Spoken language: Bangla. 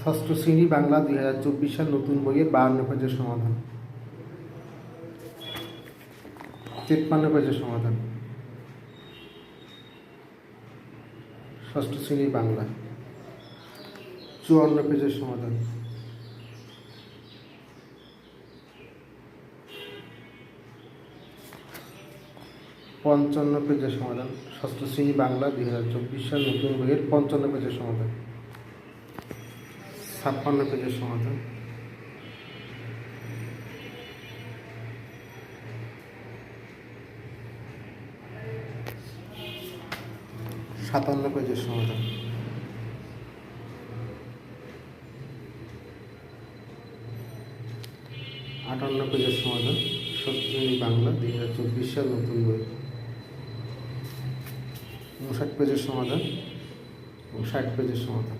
ষষ্ঠ শ্রেণী বাংলা 2024 সাল নতুন বইয়ের 52 পেজের সমাধান, 53 পেজের সমাধান। ষষ্ঠ শ্রেণী বাংলা 54 পেজের সমাধান, 55 পেজের সমাধান। ষষ্ঠ শ্রেণী বাংলা 2024 সাল নতুন বইয়ের 55 পেজের সমাধান, 56 পেজের সমাধান, 57 পেজের সমাধান, 58 পেজের সমাধান। ষষ্ঠ শ্রেণী বাংলা 2024 সাল নতুন বই 59 পেজের সমাধান এবং 60 পেজের সমাধান।